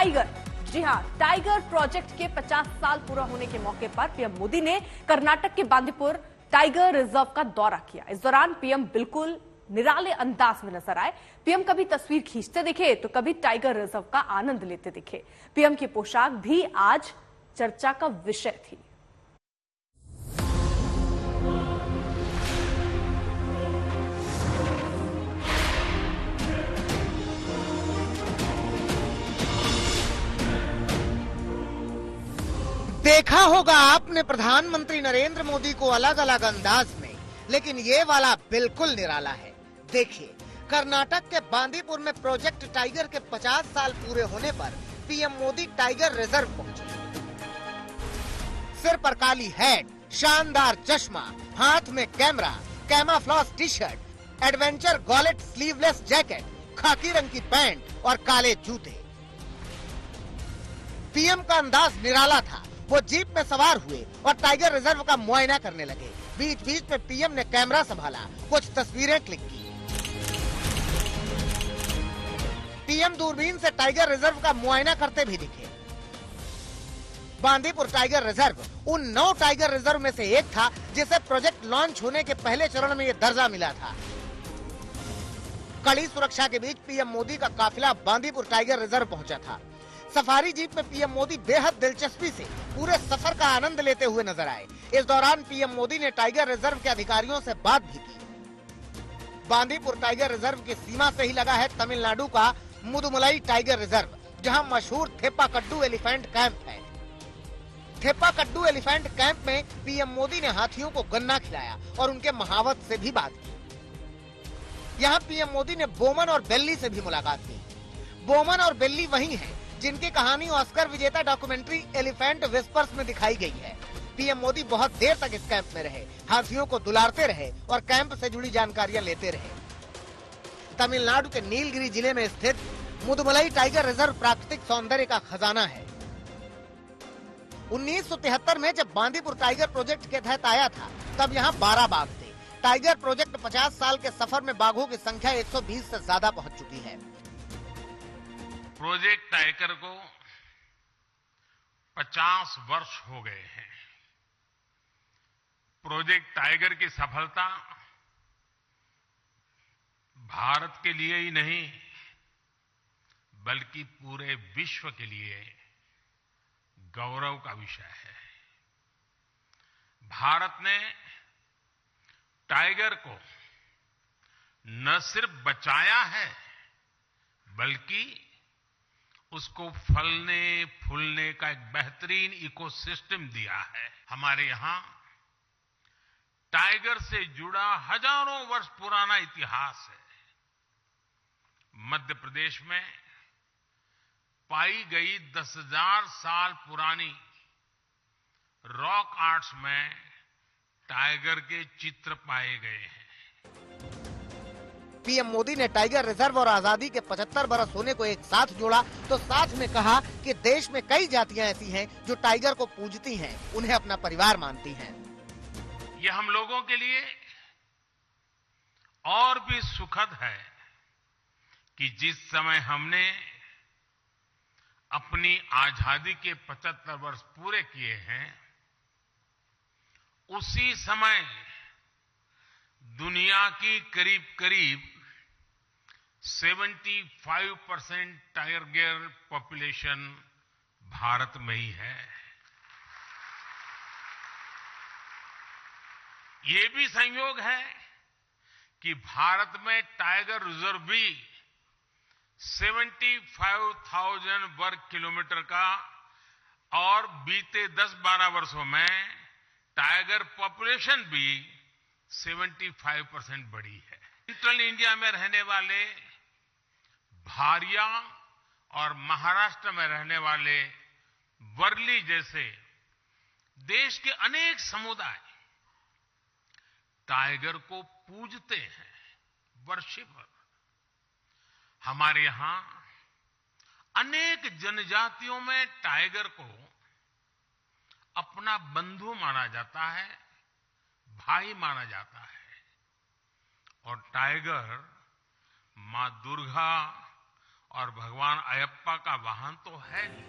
Tiger. जी हां, tiger project के 50 साल पूरा होने के मौके पर पीएम मोदी ने कर्नाटक के बांदीपुर टाइगर रिजर्व का दौरा किया। इस दौरान पीएम बिल्कुल निराले अंदाज में नजर आए। पीएम कभी तस्वीर खींचते दिखे तो कभी टाइगर रिजर्व का आनंद लेते दिखे। पीएम की पोशाक भी आज चर्चा का विषय थी। देखा होगा आपने प्रधानमंत्री नरेंद्र मोदी को अलग अलग अंदाज में, लेकिन ये वाला बिल्कुल निराला है। देखिए, कर्नाटक के बांदीपुर में प्रोजेक्ट टाइगर के 50 साल पूरे होने पर पीएम मोदी टाइगर रिजर्व पहुंचे। सिर पर काली हैट, शानदार चश्मा, हाथ में camera, camouflage T shirt, adventure gilet sleeveless jacket, खाकी रंग की पैंट और काले जूते। पीएम का अंदाज निराला था। वो जीप में सवार हुए और टाइगर रिजर्व का मुआयना करने लगे। बीच बीच में पीएम ने कैमरा संभाला, कुछ तस्वीरें क्लिक की। पीएम दूरबीन से टाइगर रिजर्व का मुआयना करते भी दिखे। बांदीपुर टाइगर रिजर्व उन 9 टाइगर रिजर्व में से एक था जिसे प्रोजेक्ट लॉन्च होने के पहले चरण में ये दर्जा मिला था। कड़ी सुरक्षा के बीच पीएम मोदी का काफिला बांदीपुर टाइगर रिजर्व पहुंचा था। सफारी जीप में पीएम मोदी बेहद दिलचस्पी से पूरे सफर का आनंद लेते हुए नजर आए। इस दौरान पीएम मोदी ने टाइगर रिजर्व के अधिकारियों से बात भी की। बांदीपुर टाइगर रिजर्व की सीमा से ही लगा है तमिलनाडु का मुदुमलाई टाइगर रिजर्व, जहां मशहूर थेप्पाकड्डू एलिफेंट कैंप है। थेप्पाकड्डू एलिफेंट कैंप में पीएम मोदी ने हाथियों को गन्ना खिलाया और उनके महावत से भी बात की। यहाँ पीएम मोदी ने बोमन और बेल्ली से भी मुलाकात की। बोमन और बेल्ली वही हैं जिनकी कहानी ऑस्कर विजेता डॉक्यूमेंट्री एलिफेंट विस्पर्स में दिखाई गई है। पीएम मोदी बहुत देर तक इस कैंप में रहे, हाथियों को दुलारते रहे और कैंप से जुड़ी जानकारियां लेते रहे। तमिलनाडु के नीलगिरी जिले में स्थित मुदुमलाई टाइगर रिजर्व प्राकृतिक सौंदर्य का खजाना है। 1973 में जब बांदीपुर टाइगर प्रोजेक्ट के तहत आया था, तब यहाँ 12 बाघ थे। टाइगर प्रोजेक्ट 50 साल के सफर में बाघों की संख्या 120 से ज्यादा पहुंच चुकी है। प्रोजेक्ट टाइगर को 50 वर्ष हो गए हैं। प्रोजेक्ट टाइगर की सफलता भारत के लिए ही नहीं, बल्कि पूरे विश्व के लिए गौरव का विषय है। भारत ने टाइगर को न सिर्फ बचाया है, बल्कि उसको फलने फूलने का एक बेहतरीन इकोसिस्टम दिया है। हमारे यहाँ टाइगर से जुड़ा हजारों वर्ष पुराना इतिहास है। मध्य प्रदेश में पाई गई 10,000 साल पुरानी रॉक आर्ट्स में टाइगर के चित्र पाए गए हैं। पीएम मोदी ने टाइगर रिजर्व और आजादी के 75 बरस होने को एक साथ जोड़ा, तो साथ में कहा कि देश में कई जातियां ऐसी हैं जो टाइगर को पूजती हैं, उन्हें अपना परिवार मानती हैं। ये हम लोगों के लिए और भी सुखद है कि जिस समय हमने अपनी आजादी के 75 वर्ष पूरे किए हैं, उसी समय दुनिया की करीब करीब 75% टाइगर पॉपुलेशन भारत में ही है। ये भी संयोग है कि भारत में टाइगर रिजर्व भी 75,000 वर्ग किलोमीटर का और बीते 10-12 वर्षों में टाइगर पॉपुलेशन भी 75% बढ़ी है। सेंट्रल इंडिया में रहने वाले भारिया और महाराष्ट्र में रहने वाले वर्ली जैसे देश के अनेक समुदाय टाइगर को पूजते हैं, वर्शिपर। हमारे यहां अनेक जनजातियों में टाइगर को अपना बंधु माना जाता है, भाई माना जाता है और टाइगर मां दुर्गा और भगवान अयप्पा का वाहन तो है ही।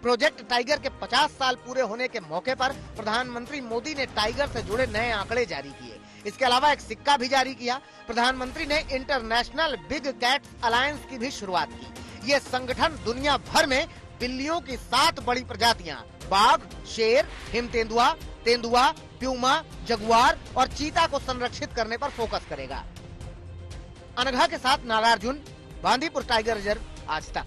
प्रोजेक्ट टाइगर के 50 साल पूरे होने के मौके पर प्रधानमंत्री मोदी ने टाइगर से जुड़े नए आंकड़े जारी किए। इसके अलावा एक सिक्का भी जारी किया। प्रधानमंत्री ने इंटरनेशनल बिग कैट्स अलायंस की भी शुरुआत की। ये संगठन दुनिया भर में बिल्लियों की 7 बड़ी प्रजातियां बाघ, शेर, हिम तेंदुआ, तेंदुआ, प्यूमा, जगुआर और चीता को संरक्षित करने पर फोकस करेगा। अनघा के साथ नागार्जुन, बांदीपुर टाइगर रिजर्व, आज तक।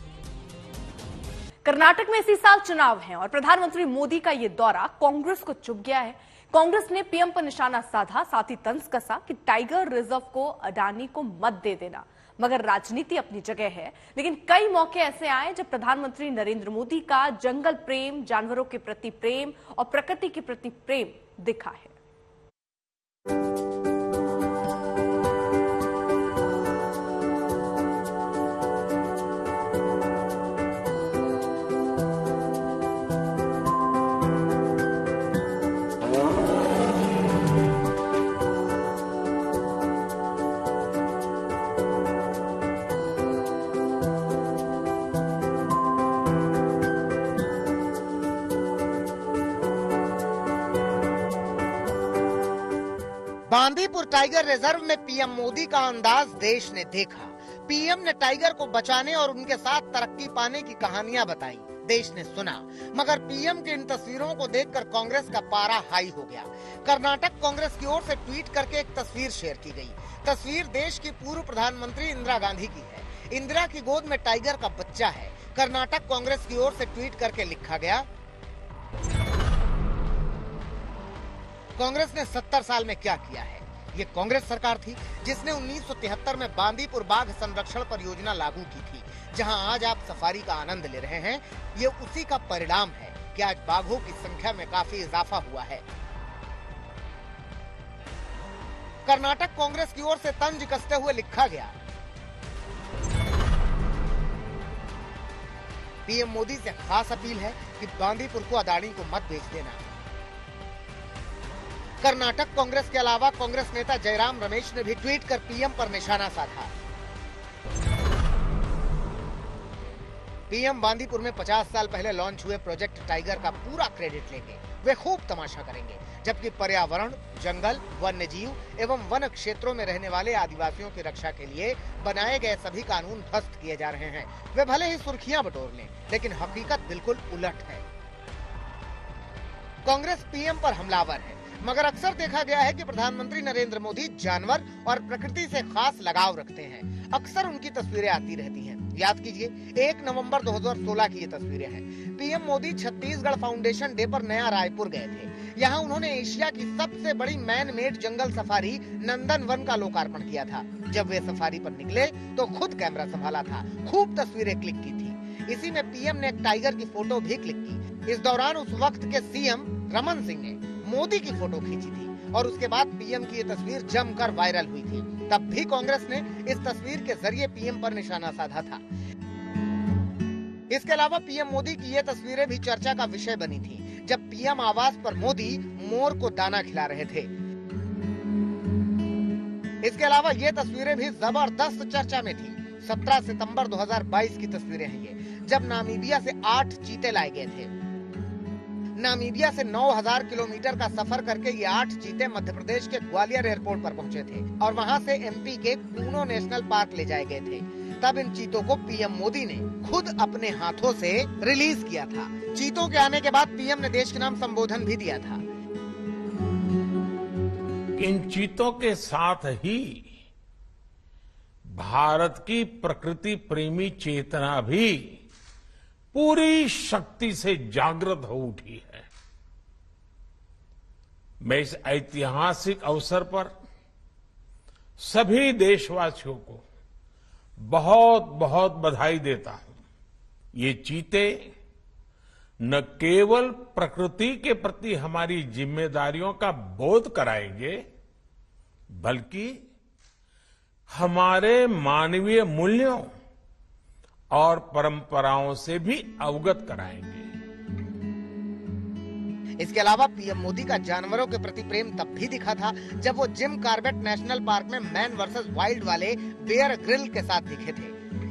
कर्नाटक में इसी साल चुनाव हैं और प्रधानमंत्री मोदी का ये दौरा कांग्रेस को चुभ गया है। कांग्रेस ने पीएम पर निशाना साधा, साथ ही तंज कसा कि टाइगर रिजर्व को अडानी को मत दे देना। मगर राजनीति अपनी जगह है, लेकिन कई मौके ऐसे आए जब प्रधानमंत्री नरेंद्र मोदी का जंगल प्रेम, जानवरों के प्रति प्रेम और प्रकृति के प्रति प्रेम दिखा है। बांदीपुर टाइगर रिजर्व में पीएम मोदी का अंदाज देश ने देखा। पीएम ने टाइगर को बचाने और उनके साथ तरक्की पाने की कहानियां बताई, देश ने सुना। मगर पीएम की इन तस्वीरों को देखकर कांग्रेस का पारा हाई हो गया। कर्नाटक कांग्रेस की ओर से ट्वीट करके एक तस्वीर शेयर की गई। तस्वीर देश की पूर्व प्रधानमंत्री इंदिरा गांधी की है। इंदिरा की गोद में टाइगर का बच्चा है। कर्नाटक कांग्रेस की ओर से ट्वीट करके लिखा गया, कांग्रेस ने 70 साल में क्या किया है। ये कांग्रेस सरकार थी जिसने 1973 में बांदीपुर बाघ संरक्षण परियोजना लागू की थी, जहां आज आप सफारी का आनंद ले रहे हैं। ये उसी का परिणाम है कि आज बाघों की संख्या में काफी इजाफा हुआ है। कर्नाटक कांग्रेस की ओर से तंज कसते हुए लिखा गया, पीएम मोदी से खास अपील है कि बांदीपुर को अडानी को मत बेच देना। कर्नाटक कांग्रेस के अलावा कांग्रेस नेता जयराम रमेश ने भी ट्वीट कर पीएम पर निशाना साधा। पीएम बांदीपुर में 50 साल पहले लॉन्च हुए प्रोजेक्ट टाइगर का पूरा क्रेडिट लेंगे। वे खूब तमाशा करेंगे, जबकि पर्यावरण, जंगल, वन्य जीव एवं वन क्षेत्रों में रहने वाले आदिवासियों की रक्षा के लिए बनाए गए सभी कानून ध्वस्त किए जा रहे हैं। वे भले ही सुर्खियां बटोर लें, लेकिन हकीकत बिल्कुल उलट है। कांग्रेस पीएम पर हमलावर है, मगर अक्सर देखा गया है कि प्रधानमंत्री नरेंद्र मोदी जानवर और प्रकृति से खास लगाव रखते हैं। अक्सर उनकी तस्वीरें आती रहती हैं। याद कीजिए, 1 नवंबर 2016 की ये तस्वीरें हैं। PM Modi Chhattisgarh foundation day पर नया रायपुर गए थे। यहाँ उन्होंने एशिया की सबसे बड़ी मैन मेड जंगल सफारी नंदन वन का लोकार्पण किया था। जब वे सफारी पर निकले तो खुद कैमरा संभाला था, खूब तस्वीरें क्लिक की थी। इसी में पीएम ने एक टाइगर की फोटो भी क्लिक की। इस दौरान उस वक्त के सीएम रमन सिंह ने मोदी की फोटो खींची थी और उसके बाद पीएम की ये तस्वीर जमकर वायरल हुई थी। तब भी कांग्रेस ने इस तस्वीर के जरिए पीएम पर निशाना साधा था। इसके अलावा पीएम मोदी की ये तस्वीरें भी चर्चा का विषय बनी थी, जब पीएम आवास पर मोदी मोर को दाना खिला रहे थे। इसके अलावा ये तस्वीरें भी जबरदस्त चर्चा में थी। 17 सितंबर 2022 की तस्वीरें हैं ये, जब नामीबिया से 8 चीते लाए गए थे। नामीबिया से 9000 किलोमीटर का सफर करके ये 8 चीते मध्य प्रदेश के ग्वालियर एयरपोर्ट पर पहुंचे थे और वहां से एमपी के कूनो नेशनल पार्क ले जाए गए थे। तब इन चीतों को पीएम मोदी ने खुद अपने हाथों से रिलीज किया था। चीतों के आने के बाद पीएम ने देश के नाम संबोधन भी दिया था। इन चीतों के साथ ही भारत की प्रकृति प्रेमी चेतना भी पूरी शक्ति से जागृत हो उठी है। मैं इस ऐतिहासिक अवसर पर सभी देशवासियों को बहुत बहुत बधाई देता हूं। ये चीते न केवल प्रकृति के प्रति हमारी जिम्मेदारियों का बोध कराएंगे, बल्कि हमारे मानवीय मूल्यों और परंपराओं से भी अवगत कराएंगे। इसके अलावा पीएम मोदी का जानवरों के प्रति प्रेम तब भी दिखा था जब वो जिम कॉर्बेट नेशनल पार्क में मैन वर्सेस वाइल्ड वाले बेयर ग्रिल के साथ दिखे थे।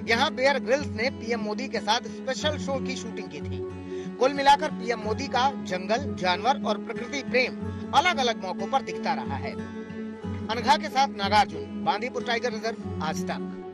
यहाँ बेयर ग्रिल्स ने पीएम मोदी के साथ स्पेशल शो की शूटिंग की थी। कुल मिलाकर पीएम मोदी का जंगल, जानवर और प्रकृति प्रेम अलग अलग मौकों पर दिखता रहा है। अनघा के साथ नागार्जुन, बांदीपुर टाइगर रिजर्व, आज तक।